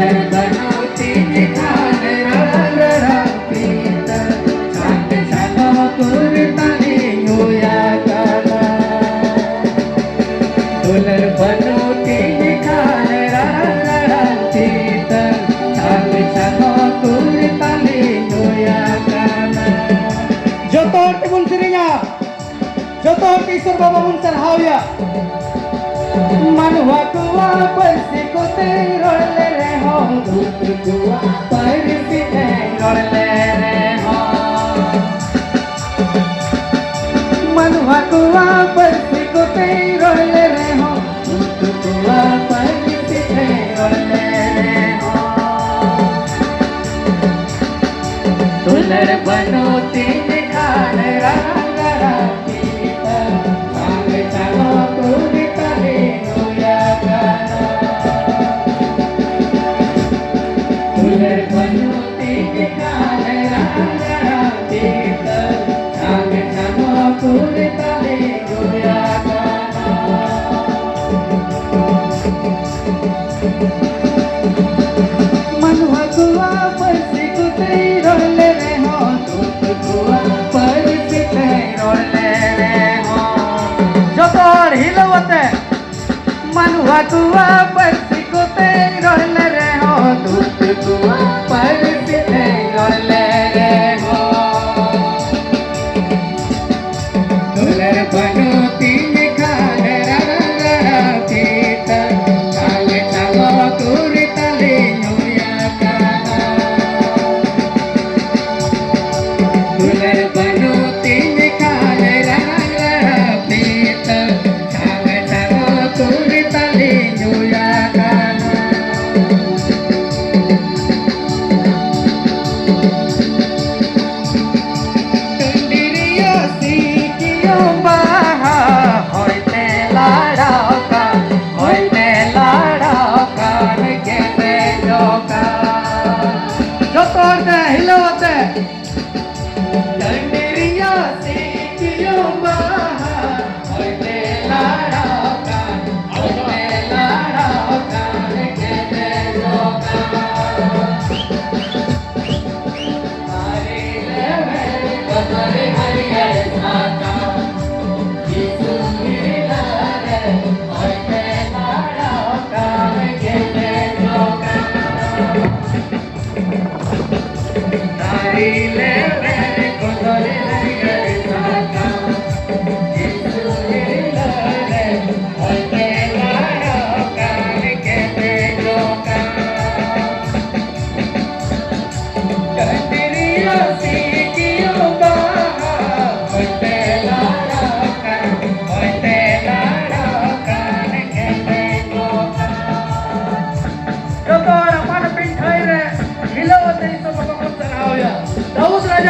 बनवती Khan rod रडपीत छान छान कुर्ताने घेऊया काना डोलर बनवती खान रड रडपीत छान छान कुर्ताने घेऊया काना joto hati pun serinya joto hati Isur Bapa pun sarhauya मनवा कुआ परसिकोते रोले रे हो दूत कुआ परसिते रोले रे हो मनवा कुआ परसिकोते रोले रे हो दूत कुआ परसिते रोले रे हो दुलर बनोती खान रंग रंगीता सांग चलो कुरिता ले गोया गाना दुलर बनोती खान रंग रंगीता सांग चलो कुरिता ले गोया गाना मनवा कुआ परसिकोते रोले रे हो दूत कुआ परसिते रोले रे हो joto hilawate मनवा कुआ परसिकोते रोले रे हो दूत कुआ परसिते रोले रे हो दुलर बनोती खान रंग रंगीत चाल चालो कुरिता ले नुया काना दुलर बनोती खान रंग रंगीत चाल चालो कुरिता ले नुया काना Tundiriyo sikiyo baha hoite ladaka nagete joka joto hati hilawate Tundiriyo sikiyo baha hoite ladaka nagete joka Hari leve kotore hariyar sata Yesu milare hoite ladaka nagete joka Hari leve kotore hariyar sata Yesu milare hoite ladaka nagete joka Tundiriyo sikiyo baha hoite ladaka nagete joka joto orang mana pintai re hilawate Isur Bapa pun sarhauya Daud raja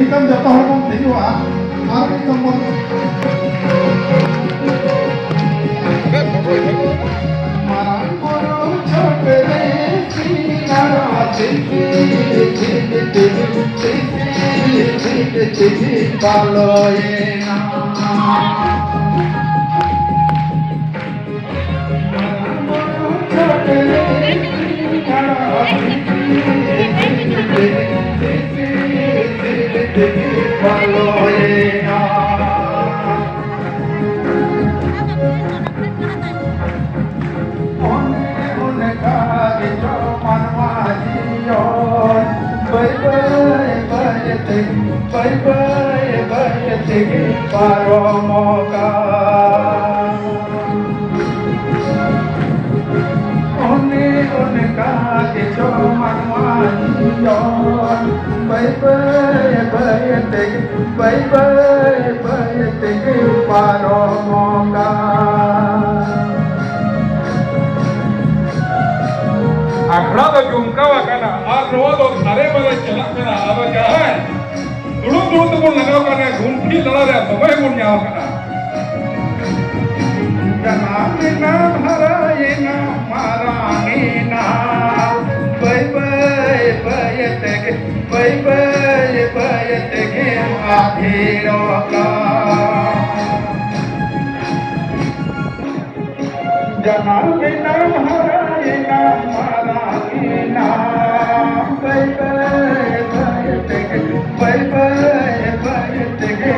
ᱱᱤᱛᱚᱝ ᱡᱚᱛᱚ ᱦᱚᱲ ᱵᱚᱱ ᱦᱤᱡᱩᱜᱼᱟ ᱟᱨ ᱱᱤᱛᱚᱝ ᱵᱚᱱ ᱢᱟᱨᱟᱝ ᱵᱩᱨᱩ ᱪᱷᱚᱴ ᱨᱮ ᱥᱤᱝᱜᱟᱲᱟ ᱛᱤᱜᱤ ᱯᱟᱞᱚᱭᱮᱱᱟ মারান বড় ছোট রে Paromoka ke cho manwa yon bay te paromoka आखड़ा तो जुमकावा कना और रोवा तो थारे बरे चला कना अब क्या है दुड़ुक दुड़ुक तो बोल लगाओ कना घूमती लड़ा रे समय बोल जाओ कना जनाब नाम हराए ना मारानी ना बयते के आधेरो का जनाब नाम हराए ना मारानी ना बयते के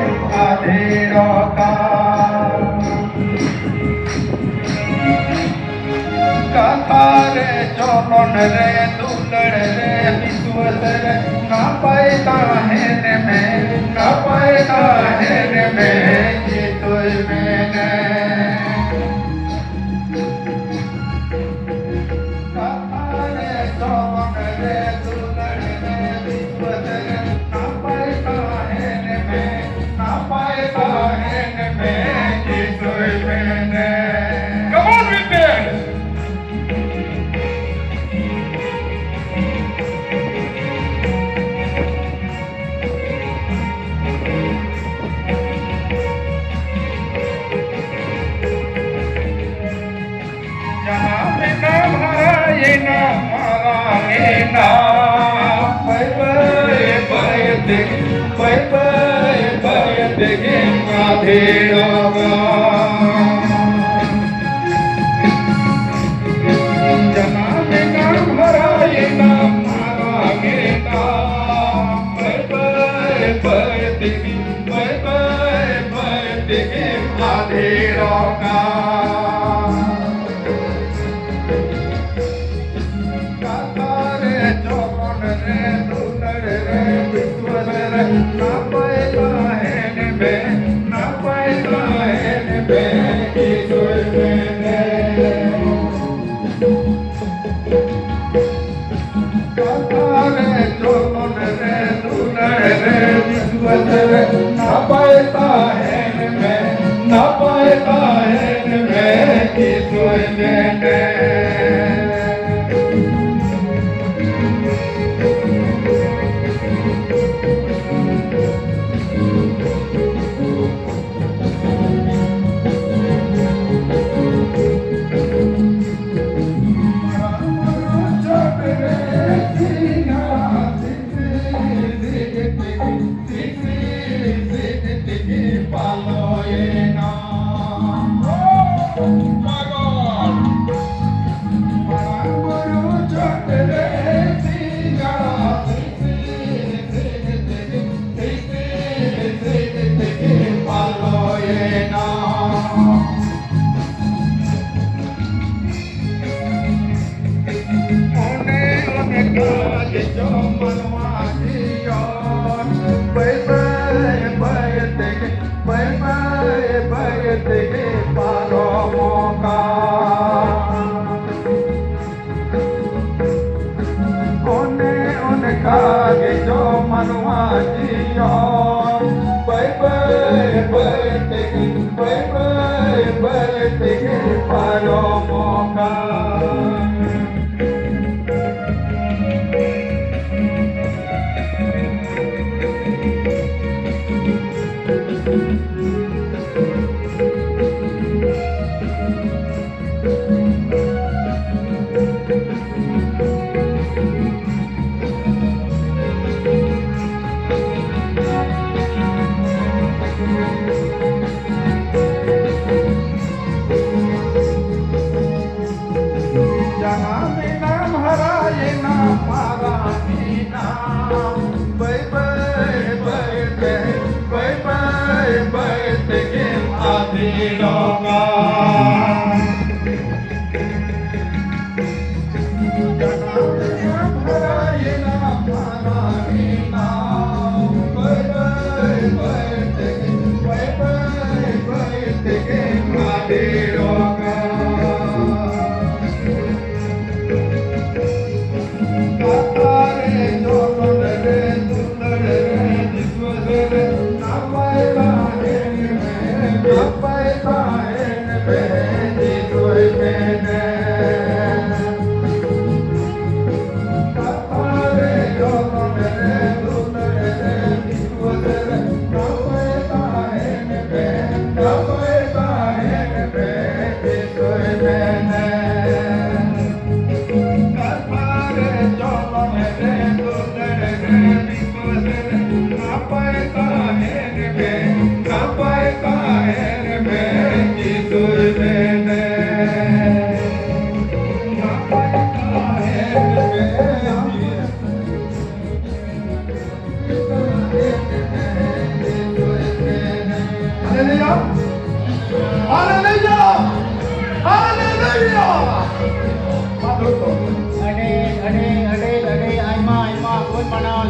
आधेरो का कथारे चौन रे दुलड़ रे विश्वस रे ना पैदा है में ना पैदा है में ये तो मैंने कथारे चौन रे दुलड़ रे विश्वस रे ना पैदा है में ना पैदा है में ये तो मैंने Come on with it जनाब नाम हराए ना माराए ना बयते के आधेरो जनाब नाम हराए ना माराए ना बयते के आधेरो का कातारे चौन रे दुलड़ रे विश्वस रे ना पैदा है में ना पैदा है में ईश्वर मैंने कातारे चौन रे दुलड़ रे विश्वस रे ना पैदा है में ना पैदा है में ईश्वर मैंने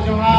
जोहार